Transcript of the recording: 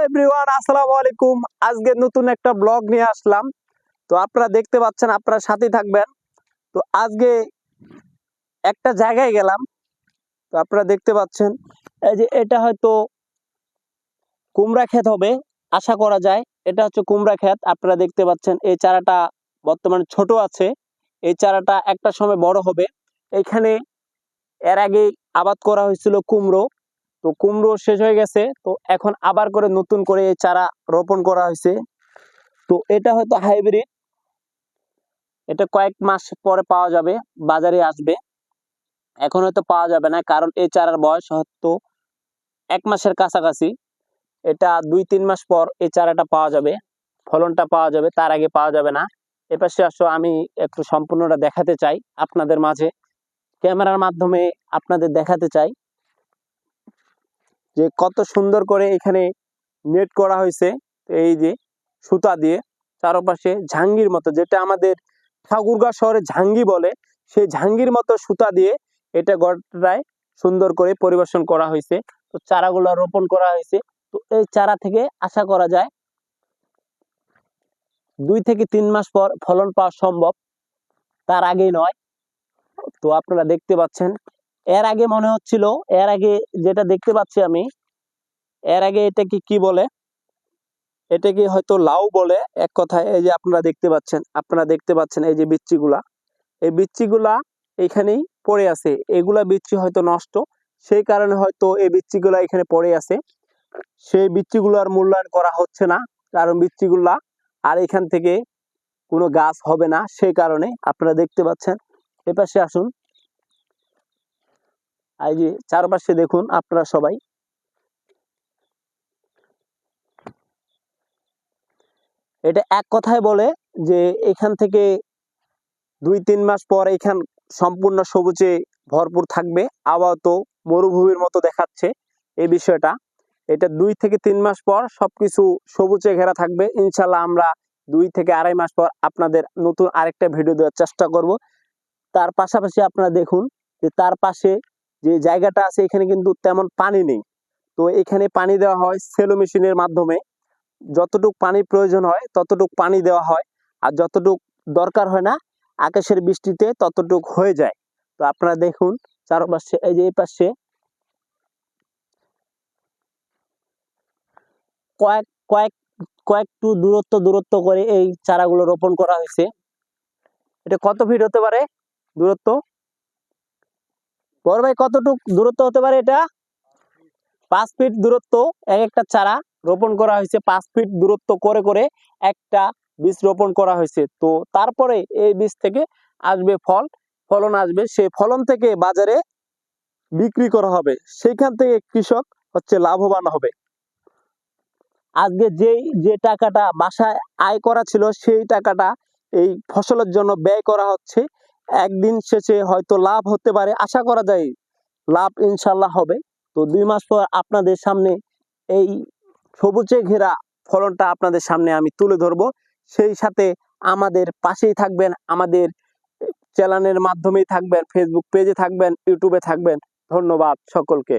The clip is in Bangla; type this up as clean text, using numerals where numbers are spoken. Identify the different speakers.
Speaker 1: এভরিওয়ান, আসসালামু আলাইকুম। আজকে নতুন একটা ব্লগ নিয়ে আসলাম। তো আপনারা দেখতে পাচ্ছেন, আপনারা সাথেই থাকবেন। তো আজকে একটা জায়গায় গেলাম। তো আপনারা দেখতে পাচ্ছেন, এই যে এটা হয়তো কুমড়া ক্ষেত হবে, আশা করা যায়। এটা হচ্ছে কুমড়া ক্ষেত। আপনারা দেখতে পাচ্ছেন এই চারাটা বর্তমানে ছোট আছে। এই চারাটা একটা সময় বড় হবে। এখানে এর আগে আবাদ করা হয়েছিল কুমড়ো। তো কুমড়ো শেষ হয়ে গেছে, তো এখন আবার করে নতুন করে এই চারা রোপণ করা হয়েছে। তো এটা হয়তো হাইব্রিড। এটা কয়েক মাস পরে পাওয়া যাবে, বাজারে আসবে। এখন হয়তো পাওয়া যাবে না, কারণ এই চারার বয়স হয়তো 1 মাসের কাছাকাছি। এটা 2-3 মাস পর এই চারাটা পাওয়া যাবে, ফলনটা পাওয়া যাবে, তার আগে পাওয়া যাবে না। এপাশে আসো, আমি একটু সম্পূর্ণটা দেখাতে চাই আপনাদের মাঝে, ক্যামেরার মাধ্যমে আপনাদের দেখাতে চাই যে কত সুন্দর করে এখানে নেট করা হয়েছে। এই যে সুতা দিয়ে চারপাশে ঝাঙ্গির মতো, যেটা আমাদের ঠাকুরগাঁও শহরে ঝাঙ্গি বলে, সেই ঝাঙ্গির মতো সুতা দিয়ে এটা গড়টায় সুন্দর করে পরিবেশন করা হয়েছে। তো চারাগুলো রোপণ করা হয়েছে। তো এই চারা থেকে আশা করা যায় 2 থেকে 3 মাস পর ফলন পাওয়া সম্ভব, তার আগেই নয়। তো আপনারা দেখতে পাচ্ছেন, এর আগে মনে হচ্ছিল, এর আগে যেটা দেখতে পাচ্ছি আমি, এর আগে এটাকে কি বলে, এটাকে হয়তো লাউ বলে এক কথায়। এই যে আপনারা দেখতে পাচ্ছেন এই যে বিচ্ছিগুলা, এই বিচ্ছিগুলা এখানেই পড়ে আছে। এগুলা বিচ্ছি হয়তো নষ্ট, সেই কারণে হয়তো এই বিচ্ছিগুলা এখানে পড়ে আছে। সেই বিচ্ছিগুলার মূল্যায়ন করা হচ্ছে না, কারণ বিচ্ছিগুলা আর এখান থেকে কোনো গাছ হবে না, সেই কারণে। আপনারা দেখতে পাচ্ছেন, এপাশে আসুন, এই যে চারপাশে দেখুন আপনারা সবাই। এটা এক কথায় বলে যে এখান থেকে 2-3 মাস পর এখান সম্পূর্ণ সবুজে ভরপুর থাকবে। আপাতত মরুভূমির মতো দেখাচ্ছে এই বিষয়টা। এটা 2 থেকে 3 মাস পর সবকিছু সবুজে ঘেরা থাকবে ইনশাল্লাহ। আমরা 2 থেকে 2.5 মাস পর আপনাদের নতুন আরেকটা ভিডিও দেওয়ার চেষ্টা করব। তার পাশাপাশি আপনারা দেখুন যে তার পাশে যে জায়গাটা আছে, এখানে কিন্তু তেমন পানি নেই। তো এখানে পানি দেওয়া হয় সেলো মেশিনের মাধ্যমে। যতটুক পানির প্রয়োজন হয় ততটুক পানি দেওয়া হয়, আর যতটুক দরকার হয় না আকাশের বৃষ্টিতে ততটুক হয়ে যায়। তো আপনারা দেখুন চারপাশে, এই যে এই পাশে কয়েক কয়েক কয়েকটু দূরত্ব করে এই চারাগুলো রোপণ করা হয়েছে। এটা কত ফিট হতে পারে দূরত্ব? বড় ভাই, কতটুক দূরত্ব হতে পারে এটা? 5 ফিট দূরত্ব এক একটা চারা রোপণ করা হয়েছে। 5 ফিট দূরত্ব করে করে একটা বীজ রোপণ করা হয়েছে। তো তারপরে এই বীজ থেকে আসবে ফলন আসবে, সেই ফলন থেকে বাজারে বিক্রি করা হবে, সেইখান থেকে কৃষক হচ্ছে লাভবান হবে। আজকে যে টাকাটা বাসায় আয় করা ছিল, সেই টাকাটা এই ফসলের জন্য ব্যয় করা হচ্ছে। একদিন শেষে হয়তো লাভ হতে পারে, আশা করা যায় লাভ ইনশাল্লাহ হবে। তো 2 মাস পর আপনাদের সামনে এই সবুজে ঘেরা ফলনটা আপনাদের সামনে আমি তুলে ধরবো। সেই সাথে আমাদের পাশেই থাকবেন, আমাদের চ্যানেলের মাধ্যমেই থাকবেন, ফেসবুক পেজে থাকবেন, ইউটিউবে থাকবেন। ধন্যবাদ সকলকে।